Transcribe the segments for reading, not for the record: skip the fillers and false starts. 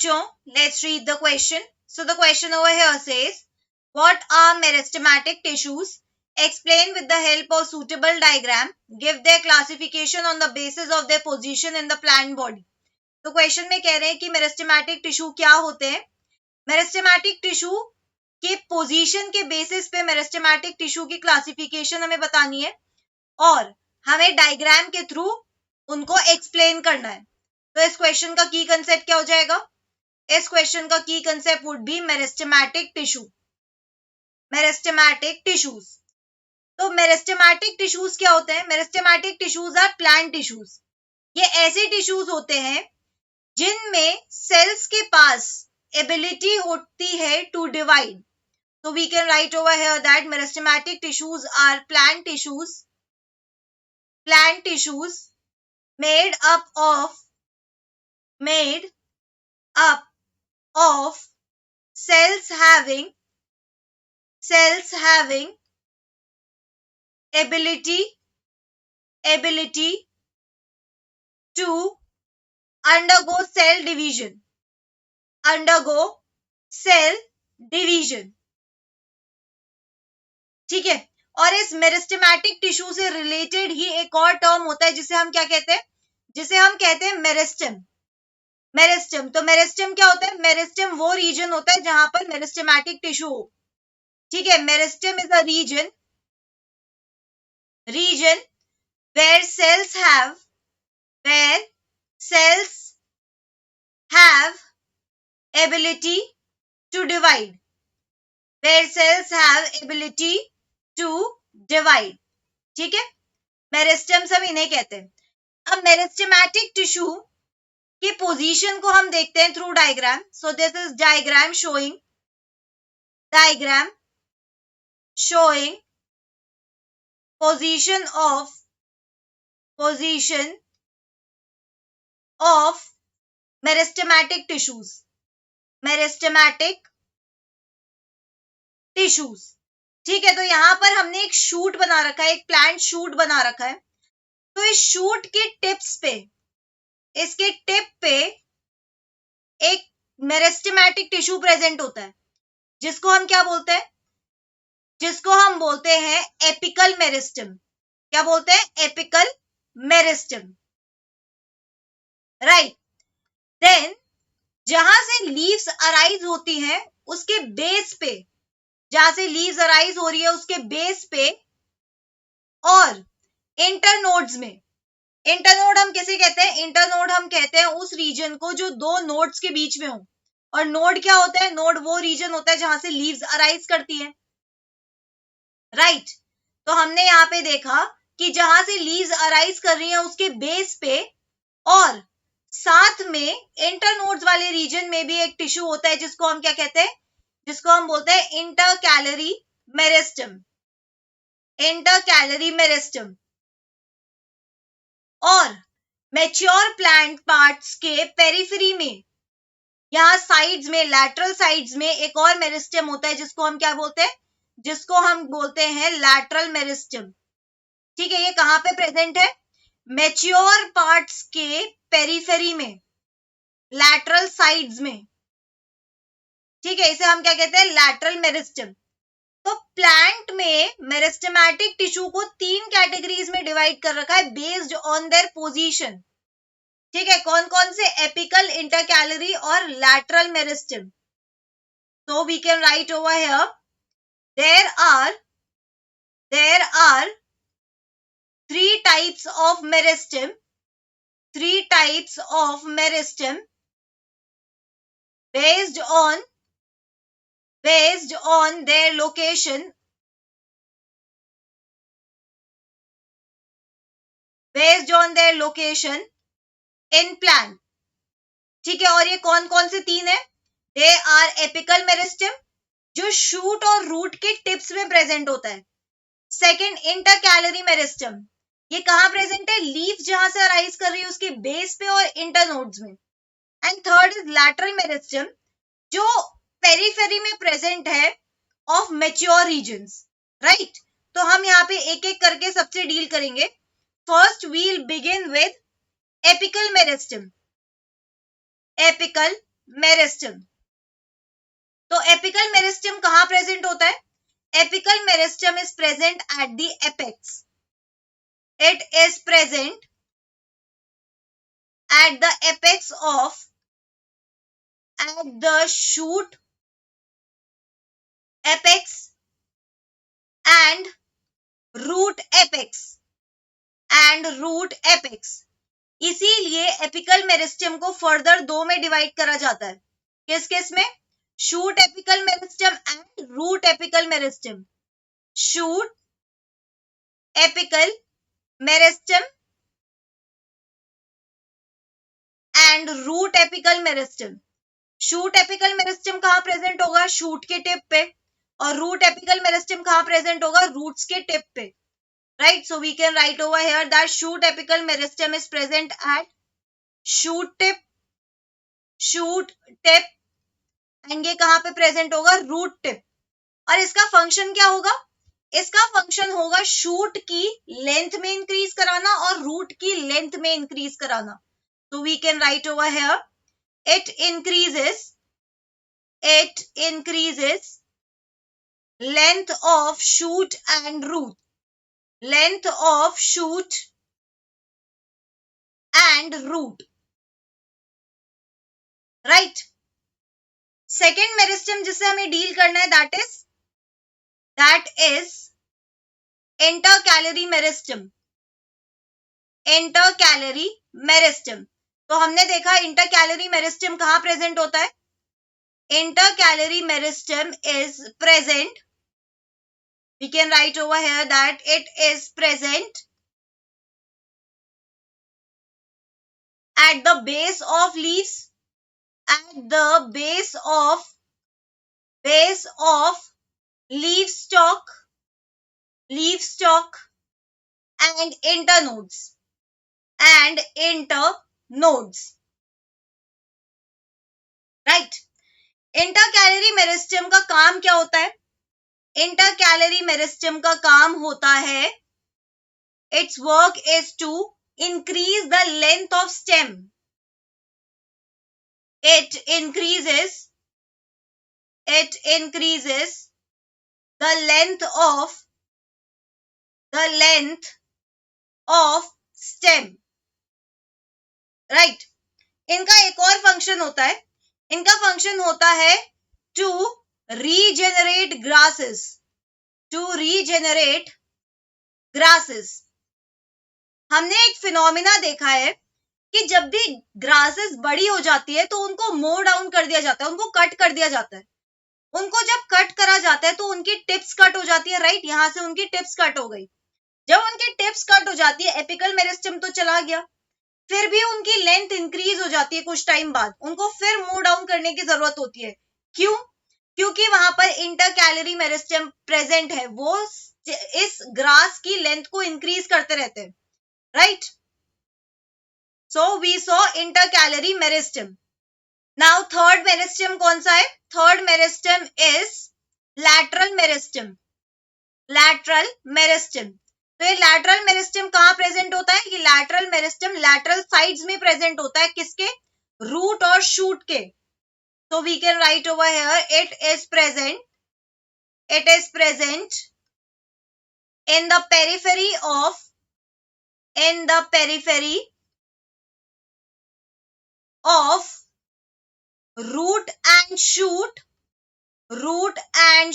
बच्चों, let's read the question. So the question over here says, what are meristematic tissues? Explain with the help of suitable diagram. Give their classification on the basis of their position in the plant body. तो question में कह रहे हैं कि meristematic tissue क्या होते हैं. Meristematic tissue के पोजीशन के बेसिस पे मेरिस्टेमेटिक टिश्यू की क्लासिफिकेशन हमें बतानी है और हमें डायग्राम के थ्रू उनको एक्सप्लेन करना है. तो इस क्वेश्चन का की कंसेप्ट क्या हो जाएगा? इस क्वेश्चन का की concept would be meristematic tissue. Meristematic tissues. तो मेरिस्टेमेटिक टिश्यूज क्या होते हैं? Meristematic tissues are plant tissues. ये ऐसे टिश्यूज होते हैं जिनमें सेल्स के पास एबिलिटी होती है to divide. So we can write over here that meristematic tissues are plant tissues made up of cells having ability to undergo cell division. ठीक है. और इस मेरिस्टेमेटिक टिश्यू से रिलेटेड ही एक और टर्म होता है जिसे हम क्या कहते हैं? जिसे हम कहते हैं मेरिस्टेम. तो मेरिस्टेम क्या होता है? मेरिस्टेम वो रीजन होता है जहां पर मेरिस्टेमेटिक टिश्यू हो. ठीक है. Meristem is a region where cells have ability to divide. ठीक है. मेरिस्टेम्स हम इन्हें कहते हैं. अब मेरिस्टेमेटिक टिश्यू की पोजीशन को हम देखते हैं through diagram. So this is diagram showing position of meristematic tissues. ठीक है. तो यहां पर हमने एक शूट बना रखा है, एक प्लांट शूट बना रखा है. तो इस शूट के टिप्स पे, इसके टिप पे एक मेरिस्टेमेटिक टिश्यू प्रेजेंट होता है जिसको हम क्या बोलते हैं? जिसको हम बोलते हैं एपिकल मेरिस्टेम. क्या बोलते हैं? Apical meristem. राइट. देन जहां से लीव्स अराइज होती हैं उसके बेस पे, जहां से लीव्स अराइज हो रही है उसके बेस पे और इंटरनोड्स में. इंटरनोड हम किसे कहते हैं? इंटरनोड हम कहते हैं उस रीजन को जो दो नोड्स के बीच में हो. और नोड क्या होता है? नोड वो रीजन होता है जहां से लीव्स अराइज करती हैं. राइट. तो हमने यहाँ पे देखा कि जहां से लीव्स अराइज कर रही हैं उसके बेस पे और साथ में इंटरनोड्स वाले रीजन में भी एक टिश्यू होता है जिसको हम क्या कहते हैं? जिसको हम बोलते हैं इंटरकैलरी मेरिस्टेम. और मैच्योर प्लांट पार्ट्स के पेरिफेरी में, यहाँ साइड्स में, लैटरल साइड्स में एक और मेरिस्टेम होता है जिसको हम क्या बोलते हैं? जिसको हम बोलते हैं लैटरल मेरिस्टेम. ठीक है. ये कहां पे प्रेजेंट है? मैच्योर पार्ट्स के पेरिफेरी में, लैटरल साइड्स में. ठीक है. इसे हम क्या कहते हैं? Lateral meristem. तो प्लांट में मेरिस्टेमेटिक टिश्यू को 3 कैटेगरीज में डिवाइड कर रखा है बेस्ड ऑन देयर पोजीशन. ठीक है. कौन कौन से? एपिकल, इंटरकैलरी और lateral meristem. So we can write over here, there are 3 types of meristem based on their location in plant. ठीक है. और ये कौन कौन से 3 है? दे आर एपिकल मेरिस्टेम जो शूट और रूट के टिप्स में प्रेजेंट होता है. Second, intercalary meristem. ये कहां प्रेजेंट है? लीफ जहां से अराइज कर रही है उसके बेस पे और इंटरनोड्स में. And third is lateral meristem जो पेरिफेरी में प्रेजेंट है ऑफ मैच्योर रीजन्स. राइट. तो हम यहाँ पे एक एक करके सबसे डील करेंगे. First we'll begin with apical meristem. Meristem. तो एपिकल मेरिस्टम कहाँ प्रेजेंट होता है? Apical meristem is present at the apex. It is present at the apex of, at the shoot apex and root apex and root apex. इसीलिए apical meristem को further दो में divide करा जाता है. किस किस में? Shoot apical meristem and root apical meristem. Shoot apical meristem and root apical meristem. Shoot apical meristem कहाँ प्रेजेंट होगा? शूट के टिप पे. और रूट एपिकल मेरिस्टम कहाँ प्रेजेंट होगा? रूट्स के टिप पे. Right, so we can write over here that shoot apical meristem is present at shoot tip, shoot tip, and ये कहाँ पे प्रेजेंट होगा? Root tip. और इसका फंक्शन क्या होगा? इसका फंक्शन होगा शूट की लेंथ में इंक्रीज कराना और रूट की लेंथ में इंक्रीज कराना. So we can write over here, it increases length of shoot and root, length of shoot and root. Right. Second meristem जिससे हमें डील करना है that is intercalary meristem. Intercalary meristem. तो हमने देखा इंटरकैलरी मेरिस्टम कहाँ present होता है? Intercalary meristem is present, we can write over here that it is present at the base of leaves, at the base of leaf stalk and internodes. Right. Intercalary meristem का काम क्या होता है? Intercalary meristem का काम होता है, its work is to increase the length of stem. It increases the length of stem. Right. इनका एक और फंक्शन होता है, इनका फंक्शन होता है टू रीजेनरेट ग्रासेस. हमने एक फिनोमिना देखा है कि जब भी ग्रासेस बड़ी हो जाती है तो उनको मोव डाउन कर दिया जाता है, उनको कट कर दिया जाता है. उनको जब कट करा जाता है तो उनकी टिप्स कट हो जाती है. राइट, यहां से उनकी टिप्स कट हो गई. जब उनकी टिप्स कट हो जाती है, एपिकल मेरिस्टम तो चला गया, फिर भी उनकी लेंथ इंक्रीज हो जाती है. कुछ टाइम बाद उनको फिर मूव डाउन करने की जरूरत होती है. क्यों? क्योंकि वहां पर इंटरकैलरी मेरिस्टम प्रेजेंट है, वो इस ग्रास की लेंथ को इंक्रीज करते रहते हैं. Right, so we saw intercalary meristem. Now third meristem कौन सा है? Third meristem is lateral meristem. तो ये लैटरल मेरिस्टम कहाँ प्रेजेंट होता है? ये लैटरल मेरिस्टम लैटरल साइड्स में प्रेजेंट होता है. किसके? रूट और शूट के. तो we can write over here, it is present in the periphery of root and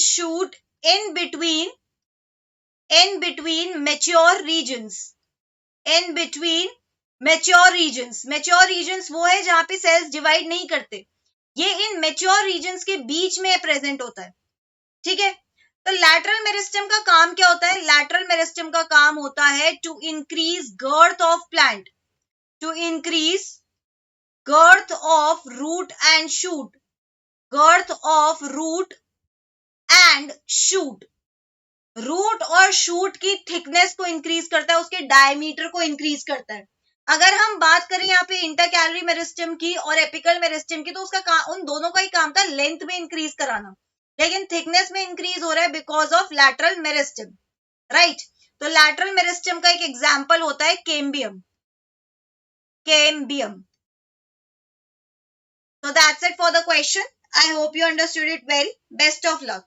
shoot in between mature regions. mature regions वो है जहां पे सेल्स डिवाइड नहीं करते. ये इन मेच्योर रीजन्स के बीच में प्रेजेंट होता है. ठीक है. तो लैटरल मेरिस्टम का काम क्या होता है? लैटरल मेरिस्टम का काम होता है to increase girth of plant, to increase girth of root and shoot, girth of root and shoot. Root और शूट की थिकनेस को इंक्रीज करता है, उसके डायमीटर को इंक्रीज करता है. अगर हम बात करें यहाँ पे इंटरकैलरी मेरिस्टम की और एपिकल मेरिस्टम की, तो उसका उन दोनों का ही काम था लेंथ में इंक्रीज कराना, लेकिन थिकनेस में इंक्रीज हो रहा है because of lateral meristem. Right. तो लैटरल मेरिस्टम का एक एग्जाम्पल होता है cambium. So that's it for the question. I hope you understood it well. Best of luck.